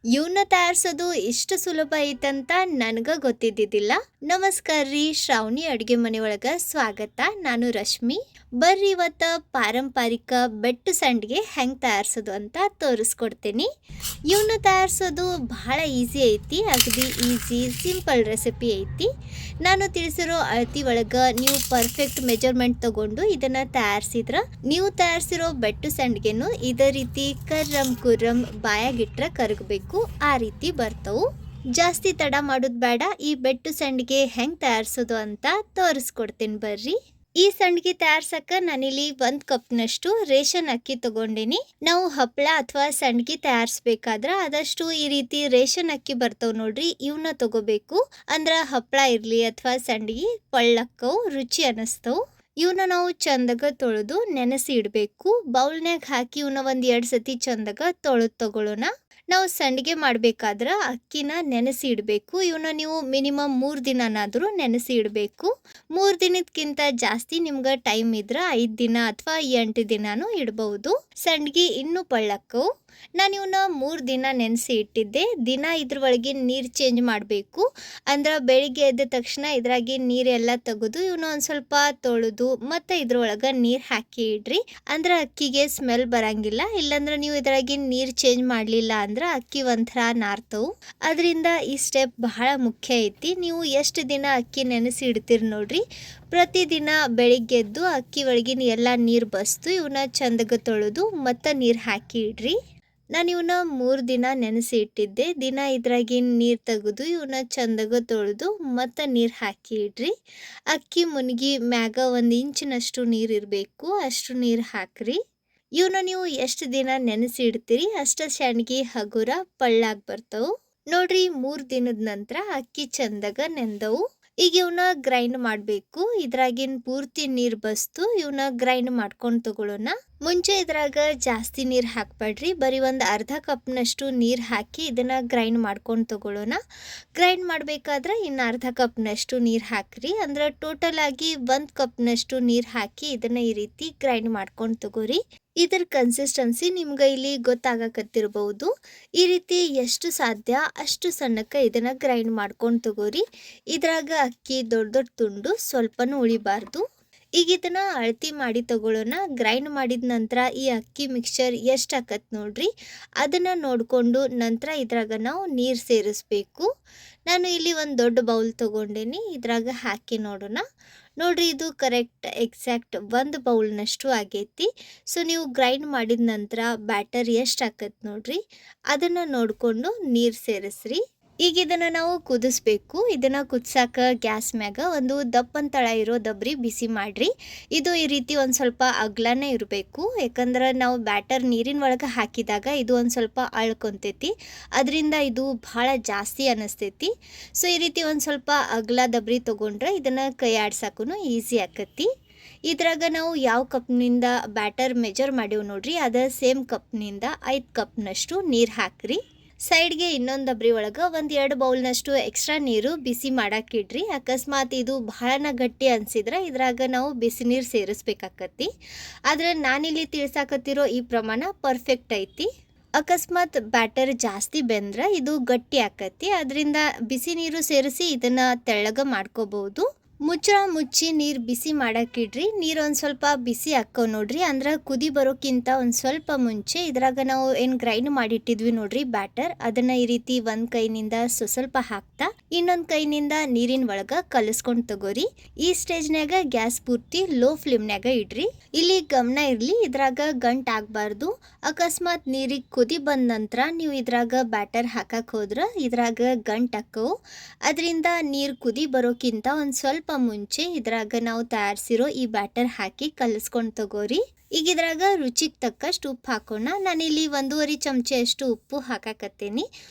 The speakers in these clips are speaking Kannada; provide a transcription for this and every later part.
ಇವನ್ನ ತಯಾರಿಸೋದು ಇಷ್ಟು ಸುಲಭ ಐತಂತ ನನಗ ಗೊತ್ತಿದ್ದಿದ್ದಿಲ್ಲ. ನಮಸ್ಕಾರ ರೀ, ಶ್ರಾವಣಿ ಅಡುಗೆ ಮನೆ ಒಳಗ ಸ್ವಾಗತ. ನಾನು ರಶ್ಮಿ. ಬರ್ರಿ ಇವತ್ತ ಪಾರಂಪರಿಕ ಬೆಟ್ಟು ಸಂಡಿಗೆ ಹೆಂಗೆ ತಯಾರಿಸೋದು ಅಂತ ತೋರಿಸ್ಕೊಡ್ತೀನಿ. ಇವನ್ನ ತಯಾರಿಸೋದು ಬಹಳ ಈಸಿ ಐತಿ, ಅಗದಿ ಈಸಿ ಸಿಂಪಲ್ ರೆಸಿಪಿ ಐತಿ. ನಾನು ತಿಳಿಸಿರೋ ಅಳತಿ ಒಳಗೆ ನೀವು ಪರ್ಫೆಕ್ಟ್ ಮೆಜರ್ಮೆಂಟ್ ತಗೊಂಡು ಇದನ್ನ ತಯಾರಿಸಿದ್ರ ನೀವು ತಯಾರಿಸಿರೋ ಬೆಟ್ಟು ಸಂಡಿಗೆನು ಇದೇ ರೀತಿ ಕರ್ರಂ ಕುರ್ರಂ ಬಾಯಾಗಿಟ್ರೆ ಕರಗಬೇಕು, ಆ ರೀತಿ ಬರ್ತವು. ಜಾಸ್ತಿ ತಡ ಮಾಡೋದು ಬೇಡ. ಈ ಬೆಟ್ಟು ಸಂಡಿಗೆ ಹೆಂಗೆ ತಯಾರಿಸೋದು ಅಂತ ತೋರಿಸ್ಕೊಡ್ತೀನಿ ಬರ್ರಿ. ಈ ಸಂಡಿಗೆ ತಯಾರ್ಸಕ್ಕೆ ನಾನಿಲ್ಲಿ 1 ಕಪ್ನಷ್ಟು ರೇಷನ್ ಅಕ್ಕಿ ತಗೊಂಡಿನಿ. ನಾವು ಹಪ್ಪಳ ಅಥವಾ ಸಂಡಿಗೆ ತಯಾರಿಸ್ಬೇಕಾದ್ರೆ ಆದಷ್ಟು ಈ ರೀತಿ ರೇಷನ್ ಅಕ್ಕಿ ಬರ್ತಾವ್ ನೋಡ್ರಿ, ಇವನ್ನ ತಗೋಬೇಕು. ಅಂದ್ರ ಹಪ್ಪಳ ಇರ್ಲಿ ಅಥವಾ ಸಂಡಿಗೆ ಪಳ್ಳಕ್ಕವು ರುಚಿ ಅನಿಸ್ತವು. ಇವನ್ನ ನಾವು ಚಂದಗ ತೊಳೆದು ನೆನೆಸಿ ಇಡಬೇಕು. ಬೌಲ್ನಾಗ ಹಾಕಿ ಇವನ್ನ 1-2 ಸತಿ ಚಂದಗ ತೊಳೆದು ತಗೊಳ್ಳೋಣ. ನಾವು ಸಂಡಿಗೆ ಮಾಡಬೇಕಾದ್ರೆ ಅಕ್ಕಿನ ನೆನೆಸಿ ಇಡಬೇಕು. ಇವನ್ನ ನೀವು ಮಿನಿಮಮ್ 3 ದಿನನಾದರೂ ನೆನೆಸಿ ಇಡಬೇಕು. 3 ದಿನಕ್ಕಿಂತ ಜಾಸ್ತಿ ನಿಮ್ಗೆ ಟೈಮ್ ಇದ್ರೆ 5 ದಿನ ಅಥವಾ 8 ದಿನಾನು ಇಡಬಹುದು. ಸಂಡಿಗೆ ಇನ್ನೂ ಪಳ್ಳಕ್ಕವು. ನಾನು ಇವನ್ನ 3 ದಿನ ನೆನೆಸಿ ಇಟ್ಟಿದ್ದೆ. ದಿನ ಇದ್ರ ಒಳಗಿನ ನೀರು ಚೇಂಜ್ ಮಾಡಬೇಕು. ಅಂದ್ರೆ ಬೆಳಿಗ್ಗೆ ಎದ್ದ ತಕ್ಷಣ ಇದ್ರಾಗಿನ ನೀರೆಲ್ಲ ತೆಗೆದು ಇವನ್ನ ಒಂದು ಸ್ವಲ್ಪ ತೊಳೆದು ಮತ್ತೆ ಇದ್ರೊಳಗೆ ನೀರು ಹಾಕಿ ಇಡ್ರಿ. ಅಂದ್ರೆ ಅಕ್ಕಿಗೆ ಸ್ಮೆಲ್ ಬರಂಗಿಲ್ಲ. ಇಲ್ಲಾಂದ್ರೆ ನೀವು ಇದ್ರಾಗಿನ ನೀರು ಚೇಂಜ್ ಮಾಡಲಿಲ್ಲ ಅಂದ್ರೆ ಅಕ್ಕಿ ಒಂಥರ ನಾರ್ತವು. ಅದರಿಂದ ಈ ಸ್ಟೆಪ್ ಬಹಳ ಮುಖ್ಯ ಐತಿ. ನೀವು ಎಷ್ಟು ದಿನ ಅಕ್ಕಿ ನೆನೆಸಿ ಇಡ್ತೀರಿ ನೋಡ್ರಿ, ಪ್ರತಿದಿನ ಬೆಳಿಗ್ಗೆ ಎದ್ದು ಅಕ್ಕಿ ಒಳಗಿನ ಎಲ್ಲ ನೀರು ಬಸ್ತು ಇವನ್ನ ಚಂದಗ ತೊಳೆದು ಮತ್ತೆ ನೀರು ಹಾಕಿ ಇಡ್ರಿ. ನಾನು ಇವನ್ನ 3 ದಿನ ನೆನೆಸಿ ಇಟ್ಟಿದ್ದೆ. ದಿನ ಇದ್ರಾಗಿನ ನೀರು ತೆಗೆದು ಇವನ್ನ ಚಂದಗ ತೊಳೆದು ಮತ್ತೆ ನೀರು ಹಾಕಿ ಇಡ್ರಿ. ಅಕ್ಕಿ ಮುನ್ಗಿ ಮ್ಯಾಗ 1 ಇಂಚಿನಷ್ಟು ನೀರು ಇರಬೇಕು, ಅಷ್ಟು ನೀರು ಹಾಕ್ರಿ. ಇವನ್ನ ನೀವು ಎಷ್ಟು ದಿನ ನೆನೆಸಿ ಇಡ್ತೀರಿ ಅಷ್ಟು ಸಂಡಿಗೆ ಹಗುರ ಪಳ್ಳಾಗಿ ಬರ್ತವು ನೋಡ್ರಿ. 3 ದಿನದ ನಂತರ ಅಕ್ಕಿ ಚಂದಗ ನೆಂದವು. ಈಗ ಇವನ್ನ ಗ್ರೈಂಡ್ ಮಾಡಬೇಕು. ಇದ್ರಾಗಿನ ಪೂರ್ತಿ ನೀರು ಬಸ್ತು ಇವನ್ನ ಗ್ರೈಂಡ್ ಮಾಡ್ಕೊಂಡು ತಗೊಳ್ಳೋಣ. ಮುಂಚೆ ಇದ್ರಾಗ ಜಾಸ್ತಿ ನೀರು ಹಾಕ್ಬೇಡ್ರಿ, ಬರೀ ಒಂದು ಅರ್ಧ ಕಪ್ನಷ್ಟು ನೀರು ಹಾಕಿ ಇದನ್ನ ಗ್ರೈಂಡ್ ಮಾಡ್ಕೊಂಡು ತಗೊಳ್ಳೋಣ. ಗ್ರೈಂಡ್ ಮಾಡಬೇಕಾದ್ರೆ ಇನ್ನು ಅರ್ಧ ಕಪ್ನಷ್ಟು ನೀರು ಹಾಕ್ರಿ. ಅಂದ್ರೆ ಟೋಟಲ್ ಆಗಿ 1 ಕಪ್ನಷ್ಟು ನೀರು ಹಾಕಿ ಇದನ್ನ ಈ ರೀತಿ ಗ್ರೈಂಡ್ ಮಾಡ್ಕೊಂಡು ತಗೋರಿ. ಇದರ ಕನ್ಸಿಸ್ಟೆನ್ಸಿ ನಿಮ್ಗೆ ಇಲ್ಲಿ ಗೊತ್ತಾಗಕತ್ತಿರ್ಬಹುದು. ಈ ರೀತಿ ಎಷ್ಟು ಸಾಧ್ಯ ಅಷ್ಟು ಸಣ್ಣಕ್ಕೆ ಇದನ್ನ ಗ್ರೈಂಡ್ ಮಾಡ್ಕೊಂಡು ತಗೋರಿ. ಇದ್ರಾಗ ಅಕ್ಕಿ ದೊಡ್ಡ ದೊಡ್ಡ ತುಂಡು ಸ್ವಲ್ಪನೂ ಉಳಿಬಾರ್ದು. ಈಗ ಇದನ್ನ ಅಳತಿ ಮಾಡಿ ತಗೊಳ್ಳೋಣ. ಗ್ರೈಂಡ್ ಮಾಡಿದ ನಂತರ ಈ ಅಕ್ಕಿ ಮಿಕ್ಸ್ಚರ್ ಎಷ್ಟು ಆಕತ್ ನೋಡ್ರಿ, ಅದನ್ನ ನೋಡಿಕೊಂಡು ನಂತರ ಇದ್ರಾಗ ನಾವು ನೀರು ಸೇರಿಸ್ಬೇಕು. ನಾನು ಇಲ್ಲಿ ಒಂದು ದೊಡ್ಡ ಬೌಲ್ ತಗೊಂಡೇನಿ, ಇದ್ರಾಗ ಹಾಕಿ ನೋಡೋಣ. ನೋಡ್ರಿ ಇದು ಕರೆಕ್ಟ್ ಎಕ್ಸಾಕ್ಟ್ 1 ಬೌಲ್ನಷ್ಟು ಆಗೈತಿ. ಸೊ ನೀವು ಗ್ರೈಂಡ್ ಮಾಡಿದ ನಂತರ ಬ್ಯಾಟರ್ ಎಷ್ಟು ಆಕತ್ ನೋಡ್ರಿ, ಅದನ್ನು ನೋಡಿಕೊಂಡು ನೀರು ಸೇರಿಸ್ರಿ. ಈಗ ಇದನ್ನು ನಾವು ಕುದಿಸ್ಬೇಕು. ಇದನ್ನು ಕುದಿಸಾಕ ಗ್ಯಾಸ್ ಮ್ಯಾಗ ಒಂದು ದಪ್ಪಂತಳ ಇರೋ ದಬ್ರಿ ಬಿಸಿ ಮಾಡ್ರಿ. ಇದು ಈ ರೀತಿ ಒಂದು ಸ್ವಲ್ಪ ಅಗ್ಲನೇ ಇರಬೇಕು, ಯಾಕಂದ್ರೆ ನಾವು ಬ್ಯಾಟರ್ ನೀರಿನ ಒಳಗೆ ಹಾಕಿದಾಗ ಇದು ಒಂದು ಸ್ವಲ್ಪ ಅಳ್ಕೊಂತೈತಿ, ಅದರಿಂದ ಇದು ಭಾಳ ಜಾಸ್ತಿ ಅನ್ನಿಸ್ತೈತಿ. ಸೊ ಈ ರೀತಿ ಒಂದು ಸ್ವಲ್ಪ ಅಗ್ಲ ದಬ್ರಿ ತೊಗೊಂಡ್ರೆ ಇದನ್ನು ಕೈ ಆಡ್ಸಕ್ಕೂ ಈಸಿ ಆಕತಿ. ಇದ್ರಾಗ ನಾವು ಯಾವ ಕಪ್ನಿಂದ ಬ್ಯಾಟರ್ ಮೆಜರ್ ಮಾಡೀವಿ ನೋಡ್ರಿ, ಅದ ಸೇಮ್ ಕಪ್ನಿಂದ 5 ಕಪ್ನಷ್ಟು ನೀರು ಹಾಕ್ರಿ. ಸೈಡ್ಗೆ ಇನ್ನೊಂದು ದಬ್ರಿ ಒಳಗೆ 1-2 ಬೌಲ್ನಷ್ಟು ಎಕ್ಸ್ಟ್ರಾ ನೀರು ಬಿಸಿ ಮಾಡಾಕಿಡ್ರಿ. ಅಕಸ್ಮಾತ್ ಇದು ಬಹಳನ ಗಟ್ಟಿ ಅನಿಸಿದ್ರೆ ಇದ್ರಾಗ ನಾವು ಬಿಸಿ ನೀರು ಸೇರಿಸ್ಬೇಕಾಕತಿ. ಆದರೆ ನಾನಿಲ್ಲಿ ತಿಳ್ಸಾಕತ್ತಿರೋ ಈ ಪ್ರಮಾಣ ಪರ್ಫೆಕ್ಟ್ ಐತಿ. ಅಕಸ್ಮಾತ್ ಬ್ಯಾಟರ್ ಜಾಸ್ತಿ ಬೆಂದ್ರೆ ಇದು ಗಟ್ಟಿ ಆಕತಿ, ಅದರಿಂದ ಬಿಸಿ ನೀರು ಸೇರಿಸಿ ಇದನ್ನು ತೆಳ್ಳಗ ಮಾಡ್ಕೋಬಹುದು. ಮುಚ್ಚಳ ಮುಚ್ಚಿ ನೀರು ಬಿಸಿ ಮಾಡಾಕಿಡ್ರಿ. ನೀರು ಒಂದು ಸ್ವಲ್ಪ ಬಿಸಿ ಹಾಕೋ ನೋಡ್ರಿ, ಅಂದ್ರೆ ಕುದಿ ಬರೋಕ್ಕಿಂತ ಒಂದು ಸ್ವಲ್ಪ ಮುಂಚೆ ಇದ್ರಾಗ ನಾವು ಏನು ಗ್ರೈಂಡ್ ಮಾಡಿಟ್ಟಿದ್ವಿ ನೋಡ್ರಿ ಬ್ಯಾಟರ್, ಅದನ್ನ ಈ ರೀತಿ ಒಂದು ಕೈನಿಂದ ಸ್ವಲ್ಪ ಹಾಕ್ತಾ ಇನ್ನೊಂದು ಕೈನಿಂದ ನೀರಿನ ಒಳಗ ಕಲಿಸ್ಕೊಂಡು ತಗೋರಿ. ಈ ಸ್ಟೇಜ್ನಾಗ ಗ್ಯಾಸ್ ಪೂರ್ತಿ ಲೋ ಫ್ಲೇಮ್ನಾಗ ಇಡ್ರಿ. ಇಲ್ಲಿ ಗಮನ ಇರಲಿ, ಇದ್ರಾಗ ಗಂಟ್ ಆಗಬಾರ್ದು. ಅಕಸ್ಮಾತ್ ನೀರಿಗೆ ಕುದಿ ಬಂದ ನಂತರ ನೀವು ಇದ್ರಾಗ ಬ್ಯಾಟರ್ ಹಾಕಕ್ಕೆ ಹೋದ್ರೆ ಇದ್ರಾಗ ಗಂಟ್ ಹಾಕವು. ಅದರಿಂದ ನೀರು ಕುದಿ ಬರೋಕ್ಕಿಂತ ಒಂದು ಸ್ವಲ್ಪ ಮುಂಚೆ ಇದ್ರಾಗ ನಾವು ತಯಾರಿಸಿರೋ ಈ ಬ್ಯಾಟರ್ ಹಾಕಿ ಕಲಿಸ್ಕೊಂಡು ತಗೋರಿ. ಈಗ ಇದ್ರಾಗ ರುಚಿಗೆ ತಕ್ಕಷ್ಟು ಉಪ್ಪು ಹಾಕೋಣ. ನಾನಿಲ್ಲಿ 1.5 ಚಮಚೆ ಅಷ್ಟು ಉಪ್ಪು ಹಾಕಾಕತ್ತೇನಿ.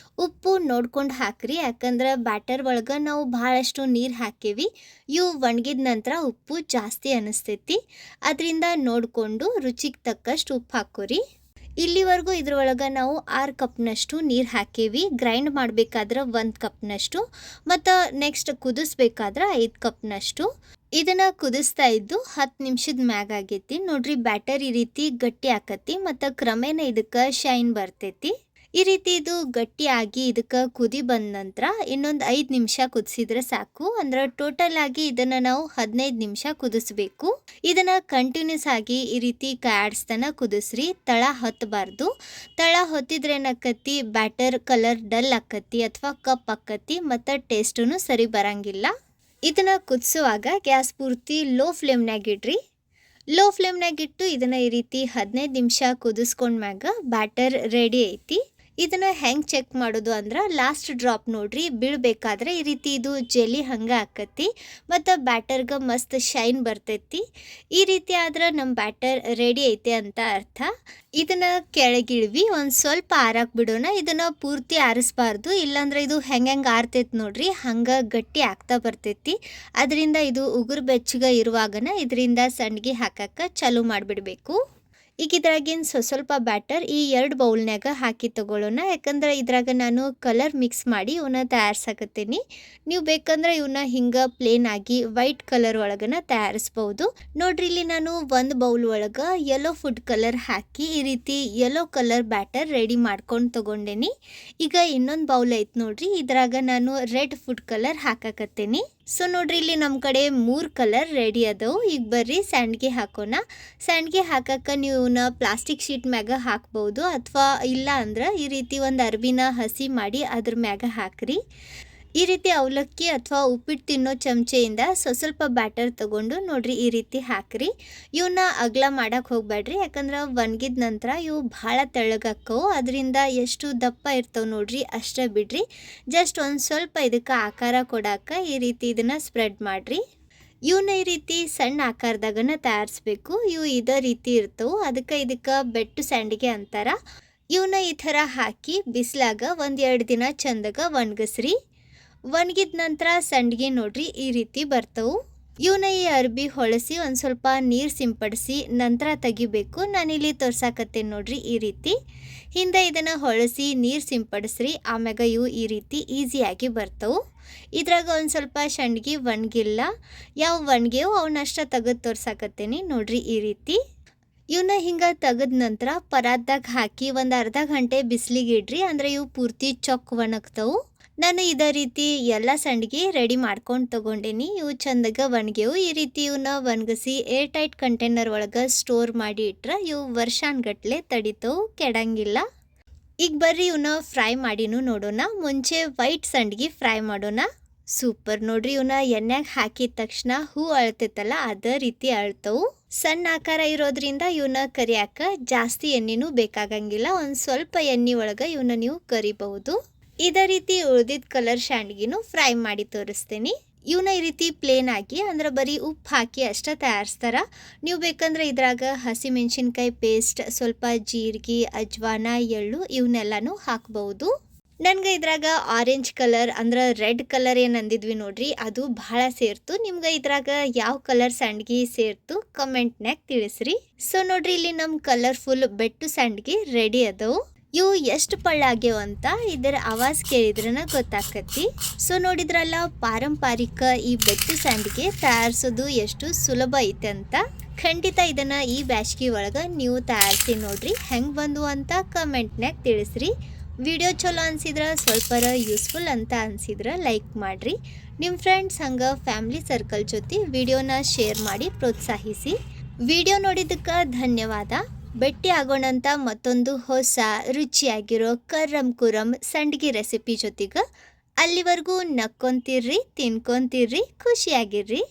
ಉಪ್ಪು ನೋಡ್ಕೊಂಡು ಹಾಕ್ರಿ, ಯಾಕಂದ್ರೆ ಬ್ಯಾಟರ್ ಒಳಗೆ ನಾವು ಭಾಳಷ್ಟು ನೀರು ಹಾಕೇವಿ. ಇವು ಒಣಗಿದ ನಂತರ ಉಪ್ಪು ಜಾಸ್ತಿ ಅನಿಸ್ತೈತಿ, ಅದರಿಂದ ನೋಡಿಕೊಂಡು ರುಚಿಗೆ ತಕ್ಕಷ್ಟು ಉಪ್ಪು ಹಾಕೋರಿ. ಇಲ್ಲಿವರೆಗೂ ಇದ್ರೊಳಗೆ ನಾವು 6 ಕಪ್ನಷ್ಟು ನೀರು ಹಾಕೇವಿ. ಗ್ರೈಂಡ್ ಮಾಡಬೇಕಾದ್ರೆ 1 ಕಪ್ನಷ್ಟು ಮತ್ತು ನೆಕ್ಸ್ಟ್ ಕುದಿಸ್ಬೇಕಾದ್ರೆ 5 ಕಪ್ನಷ್ಟು. ಇದನ್ನು ಕುದಿಸ್ತಾ ಇದ್ದು 10 ನಿಮಿಷದ ಮ್ಯಾಗ ಆಗೈತಿ ನೋಡ್ರಿ. ಬ್ಯಾಟರ್ ಈ ರೀತಿ ಗಟ್ಟಿ ಆಕತಿ ಮತ್ತು ಕ್ರಮೇಣ ಇದಕ್ಕೆ ಶೈನ್ ಬರ್ತೈತಿ. ಈ ರೀತಿ ಇದು ಗಟ್ಟಿಯಾಗಿ ಇದಕ್ಕೆ ಕುದಿ ಬಂದ ನಂತರ ಇನ್ನೊಂದು 5 ನಿಮಿಷ ಕುದಿಸಿದ್ರೆ ಸಾಕು. ಅಂದ್ರೆ ಟೋಟಲ್ ಆಗಿ ಇದನ್ನ ನಾವು 15 ನಿಮಿಷ ಕುದಿಸ್ಬೇಕು. ಇದನ್ನ ಕಂಟಿನ್ಯೂಸ್ ಆಗಿ ಈ ರೀತಿ ಕೈ ಆಡಿಸ್ತಾನ ಕುದಿಸ್ರಿ, ತಳ ಹತ್ತಬಾರ್ದು. ತಳ ಹೊತ್ತಿದ್ರೆ ಏನಾಕತಿ, ಬ್ಯಾಟರ್ ಕಲರ್ ಡಲ್ ಆಕತಿ ಅಥವಾ ಕಪ್ ಆಕತಿ, ಮತ್ತು ಟೇಸ್ಟೂ ಸರಿ ಬರಂಗಿಲ್ಲ. ಇದನ್ನ ಕುದಿಸುವಾಗ ಗ್ಯಾಸ್ ಪೂರ್ತಿ ಲೋ ಫ್ಲೇಮ್ನಾಗ ಇಡ್ರಿ. ಲೋ ಫ್ಲೇಮ್ನಾಗ ಇಟ್ಟು ಇದನ್ನ ಈ ರೀತಿ 15 ನಿಮಿಷ ಕುದಿಸ್ಕೊಂಡ್ಮ್ಯಾಗ ಬ್ಯಾಟರ್ ರೆಡಿ ಐತಿ. ಇದನ್ನ ಹೆಂಗೆ ಚೆಕ್ ಮಾಡೋದು ಅಂದ್ರೆ ಲಾಸ್ಟ್ ಡ್ರಾಪ್ ನೋಡ್ರಿ, ಬೀಳ್ಬೇಕಾದ್ರೆ ಈ ರೀತಿ ಇದು ಜೆಲಿ ಹಂಗೆ ಆಕತಿ ಮತ್ತು ಬ್ಯಾಟರ್ಗೆ ಮಸ್ತ್ ಶೈನ್ ಬರ್ತೈತಿ. ಈ ರೀತಿ ಆದ್ರೆ ನಮ್ಮ ಬ್ಯಾಟರ್ ರೆಡಿ ಐತೆ ಅಂತ ಅರ್ಥ. ಇದನ್ನ ಕೆಳಗಿಳ್ವಿ ಒಂದು ಸ್ವಲ್ಪ ಆರಕ್ಕೆ ಬಿಡೋಣ. ಇದನ್ನ ಪೂರ್ತಿ ಆರಿಸ್ಬಾರ್ದು, ಇಲ್ಲಾಂದ್ರೆ ಇದು ಹೆಂಗೆ ಆರ್ತೈತಿ ನೋಡ್ರಿ, ಹಂಗೆ ಗಟ್ಟಿ ಆಗ್ತಾ ಬರ್ತೈತಿ. ಅದರಿಂದ ಇದು ಉಗುರು ಬೆಚ್ಚಗೆ ಇರುವಾಗನ ಇದರಿಂದ ಸಂಡ್ಗಿ ಹಾಕಕ್ಕೆ ಚಾಲು ಮಾಡಿಬಿಡ್ಬೇಕು. ಈಗ ಇದ್ರಾಗಿನ ಸ್ವಲ್ಪ ಬ್ಯಾಟರ್ ಈ 2 ಬೌಲ್ನಾಗ ಹಾಕಿ ತಗೊಳ್ಳೋಣ. ಯಾಕಂದ್ರೆ ಇದ್ರಾಗ ನಾನು ಕಲರ್ ಮಿಕ್ಸ್ ಮಾಡಿ ಇವನ್ನ ತಯಾರಿಸಕತ್ತೀನಿ. ನೀವು ಬೇಕಂದ್ರೆ ಇವನ್ನ ಹಿಂಗೆ ಪ್ಲೇನ್ ಆಗಿ ವೈಟ್ ಕಲರ್ ಒಳಗನ ತಯಾರಿಸ್ಬೋದು. ನೋಡ್ರಿ, ಇಲ್ಲಿ ನಾನು ಒಂದು ಬೌಲ್ ಒಳಗೆ ಯೆಲ್ಲೋ ಫುಡ್ ಕಲರ್ ಹಾಕಿ ಈ ರೀತಿ ಯೆಲ್ಲೋ ಕಲರ್ ಬ್ಯಾಟರ್ ರೆಡಿ ಮಾಡ್ಕೊಂಡು ತಗೊಂಡೇನಿ. ಈಗ ಇನ್ನೊಂದು ಬೌಲ್ ಐತೆ ನೋಡ್ರಿ, ಇದ್ರಾಗ ನಾನು ರೆಡ್ ಫುಡ್ ಕಲರ್ ಹಾಕಕತ್ತೀನಿ. ಸೊ ನೋಡ್ರಿ, ಇಲ್ಲಿ ನಮ್ಮ ಕಡೆ 3 ಕಲರ್ ರೆಡಿ ಅದಾವು. ಈಗ ಬರ್ರಿ ಸ್ಯಾಂಡ್ಗೆ ಹಾಕೋಣ. ಸ್ಯಾಂಡ್ಗೆ ಹಾಕಕ್ಕೆ ನೀವು ಇವನ್ನ ಪ್ಲಾಸ್ಟಿಕ್ ಶೀಟ್ ಮ್ಯಾಗ ಹಾಕ್ಬೋದು, ಅಥವಾ ಇಲ್ಲ ಅಂದ್ರೆ ಈ ರೀತಿ ಒಂದು ಅರ್ಬಿನ ಹಸಿ ಮಾಡಿ ಅದ್ರ ಮ್ಯಾಗ ಹಾಕ್ರಿ. ಈ ರೀತಿ ಅವಲಕ್ಕಿ ಅಥವಾ ಉಪ್ಪಿಟ್ಟು ತಿನ್ನೋ ಚಮಚೆಯಿಂದ ಸ್ವಲ್ಪ ಬ್ಯಾಟರ್ ತಗೊಂಡು ನೋಡ್ರಿ ಈ ರೀತಿ ಹಾಕ್ರಿ. ಇವನ್ನ ಅಗಲ ಮಾಡಕ್ಕೆ ಹೋಗ್ಬೇಡ್ರಿ, ಯಾಕಂದ್ರೆ ಒಣಗಿದ ನಂತರ ಇವು ಭಾಳ ತೆಳ್ಳಗಾಕ್ಕವು. ಅದರಿಂದ ಎಷ್ಟು ದಪ್ಪ ಇರ್ತವೆ ನೋಡ್ರಿ ಅಷ್ಟೇ ಬಿಡ್ರಿ. ಜಸ್ಟ್ ಒಂದು ಸ್ವಲ್ಪ ಇದಕ್ಕೆ ಆಕಾರ ಕೊಡಕ್ಕೆ ಈ ರೀತಿ ಇದನ್ನು ಸ್ಪ್ರೆಡ್ ಮಾಡಿರಿ. ಇವನ್ನ ಈ ರೀತಿ ಸಣ್ಣ ಆಕಾರದಾಗನ ತಯಾರಿಸ್ಬೇಕು. ಇವು ಇದೇ ರೀತಿ ಇರ್ತವೆ, ಅದಕ್ಕೆ ಇದಕ್ಕೆ ಬೆಟ್ಟು ಸ್ಯಾಂಡಿಗೆ ಅಂತಾರ. ಇವನ್ನ ಈ ಥರ ಹಾಕಿ ಬಿಸಿಲಾಗ 1-2 ದಿನ ಚಂದಾಗ ಒಣಗಿಸ್ರಿ. ಒಣಗಿದ ನಂತರ ಸಂಡ್ಗೆ ನೋಡ್ರಿ ಈ ರೀತಿ ಬರ್ತವೆ. ಇವನ್ನ ಈ ಅರ್ಬಿ ಹೊಳಸಿ ಒಂದು ಸ್ವಲ್ಪ ನೀರು ಸಿಂಪಡಿಸಿ ನಂತರ ತೆಗಿಬೇಕು. ನಾನಿಲ್ಲಿ ತೋರ್ಸಾಕತ್ತೇನೆ ನೋಡ್ರಿ ಈ ರೀತಿ. ಹಿಂದೆ ಇದನ್ನು ಹೊಳಸಿ ನೀರು ಸಿಂಪಡಿಸ್ರಿ, ಆಮ್ಯಾಗ ಇವು ಈ ರೀತಿ ಈಸಿಯಾಗಿ ಬರ್ತವೆ. ಇದ್ರಾಗ ಒಂದು ಸ್ವಲ್ಪ ಸಂಡ್ಗೆ ಒಣಗಿಲ್ಲ, ಯಾವ ಒಣಗ್ಯವು ಅವನ್ನಷ್ಟ ತೆಗೆದು ತೋರ್ಸಾಕತ್ತೇನಿ ನೋಡ್ರಿ ಈ ರೀತಿ. ಇವನ್ನ ಹಿಂಗೆ ತೆಗೆದ ನಂತರ ಪರಾತ್ದಾಗ ಹಾಕಿ ಒಂದು ಅರ್ಧ ಗಂಟೆ ಬಿಸಿಲಿಗೆ ಇಡ್ರಿ, ಅಂದರೆ ಇವು ಪೂರ್ತಿ ಚೊಕ್ ಒಣಗ್ತವೆ. ನಾನು ಇದೇ ರೀತಿ ಎಲ್ಲ ಸಂಡ್ಗೆ ರೆಡಿ ಮಾಡ್ಕೊಂಡು ತೊಗೊಂಡೇನಿ. ಇವು ಚಂದಾಗ ಒಣಗ್ಯವು. ಈ ರೀತಿ ಇವನ್ನ ಒಣಗಿಸಿ ಏರ್ ಟೈಟ್ ಕಂಟೈನರ್ ಒಳಗೆ ಸ್ಟೋರ್ ಮಾಡಿ ಇಟ್ರೆ ಇವು ವರ್ಷಾನ್ಗಟ್ಲೆ ತಡಿತವು, ಕೆಡಂಗಿಲ್ಲ. ಈಗ ಬರ್ರಿ ಇವನ್ನ ಫ್ರೈ ಮಾಡಿನೂ ನೋಡೋಣ. ಮುಂಚೆ ವೈಟ್ ಸಂಡ್ಗೆ ಫ್ರೈ ಮಾಡೋಣ. ಸೂಪರ್ ನೋಡ್ರಿ, ಇವನ್ನ ಎಣ್ಣೆಗೆ ಹಾಕಿದ ತಕ್ಷಣ ಹೂ ಅಳ್ತೈತಲ್ಲ ಅದೇ ರೀತಿ ಅಳ್ತವು. ಸಣ್ಣ ಆಕಾರ ಇರೋದ್ರಿಂದ ಇವನ್ನ ಕರಿಯಾಕ ಜಾಸ್ತಿ ಎಣ್ಣೆನೂ ಬೇಕಾಗಂಗಿಲ್ಲ. ಒಂದು ಸ್ವಲ್ಪ ಎಣ್ಣೆ ಒಳಗೆ ಇವನ್ನ ನೀವು ಕರಿಬಹುದು. ಇದೇ ರೀತಿ ಉಳಿದಿದ್ದ ಕಲರ್ ಶಾಂಡ್ಗಿನೂ ಫ್ರೈ ಮಾಡಿ ತೋರಿಸ್ತೀನಿ. ಇವನ್ನ ಈ ರೀತಿ ಪ್ಲೇನ್ ಆಗಿ ಅಂದ್ರೆ ಬರೀ ಉಪ್ಪು ಹಾಕಿ ಅಷ್ಟೇ ತಯಾರಿಸ್ತಾರ. ನೀವು ಬೇಕಂದ್ರೆ ಇದ್ರಾಗ ಹಸಿಮೆಣಸಿನ್ಕಾಯಿ ಪೇಸ್ಟ್, ಸ್ವಲ್ಪ ಜೀರಿಗೆ, ಅಜ್ವಾನ, ಎಳ್ಳು ಇವನ್ನೆಲ್ಲನೂ ಹಾಕ್ಬಹುದು. ನನಗೆ ಇದ್ರಾಗ ಆರೆಂಜ್ ಕಲರ್ ಅಂದ್ರೆ ರೆಡ್ ಕಲರ್ ಏನು ಅಂದಿದ್ವಿ ನೋಡ್ರಿ, ಅದು ಭಾಳ ಸೇರ್ತು. ನಿಮ್ಗೆ ಇದ್ರಾಗ ಯಾವ ಕಲರ್ ಸ್ಯಾಂಡ್ಗಿ ಸೇರ್ತು ಕಮೆಂಟ್ನಾಗ ತಿಳಿಸ್ರಿ. ಸೊ ನೋಡ್ರಿ, ಇಲ್ಲಿ ನಮ್ಮ ಕಲರ್ಫುಲ್ ಬೆಟ್ಟು ಸ್ಯಾಂಡ್ಗಿ ರೆಡಿ ಅದಾವು. ಇವು ಎಷ್ಟು ಪಳ್ಳಾಗ್ಯವ ಅಂತ ಇದರ ಆವಾಜ್ ಕೇಳಿದ್ರನ ಗೊತ್ತಾಕತಿ. ಸೊ ನೋಡಿದ್ರಲ್ಲ, ಪಾರಂಪರಿಕ ಈ ಬೆಟ್ಟು ಸ್ಯಾಂಡ್ಗೆ ತಯಾರಿಸೋದು ಎಷ್ಟು ಸುಲಭ ಐತೆ ಅಂತ. ಖಂಡಿತ ಇದನ್ನು ಈ ಬ್ಯಾಸ್ಗಿ ಒಳಗೆ ನೀವು ತಯಾರಿಸಿ ನೋಡ್ರಿ, ಹೆಂಗೆ ಬಂದು ಅಂತ ಕಮೆಂಟ್ನಾಗ ತಿಳಿಸ್ರಿ. ವಿಡಿಯೋ ಚಲೋ ಅನ್ಸಿದ್ರೆ, ಸ್ವಲ್ಪರ ಯೂಸ್ಫುಲ್ ಅಂತ ಅನ್ಸಿದ್ರೆ ಲೈಕ್ ಮಾಡಿರಿ. ನಿಮ್ಮ ಫ್ರೆಂಡ್ಸ್ ಹಂಗೆ ಫ್ಯಾಮಿಲಿ ಸರ್ಕಲ್ ಜೊತೆ ವಿಡಿಯೋನ ಶೇರ್ ಮಾಡಿ ಪ್ರೋತ್ಸಾಹಿಸಿ. ವಿಡಿಯೋ ನೋಡಿದ್ದಕ್ಕೆ ಧನ್ಯವಾದ. ಭೇಟಿ ಆಗೋಣಂತ ಮತ್ತೊಂದು ಹೊಸ ರುಚಿಯಾಗಿರೋ ಕರಂ ಕುರಂ ಸಂಡ್ಗಿ ರೆಸಿಪಿ ಜೊತೆಗೆ. ಅಲ್ಲಿವರೆಗೂ ನಕ್ಕೊಂತಿರ್ರಿ, ತಿನ್ಕೊಂತಿರ್ರಿ, ಖುಷಿಯಾಗಿರ್ರಿ.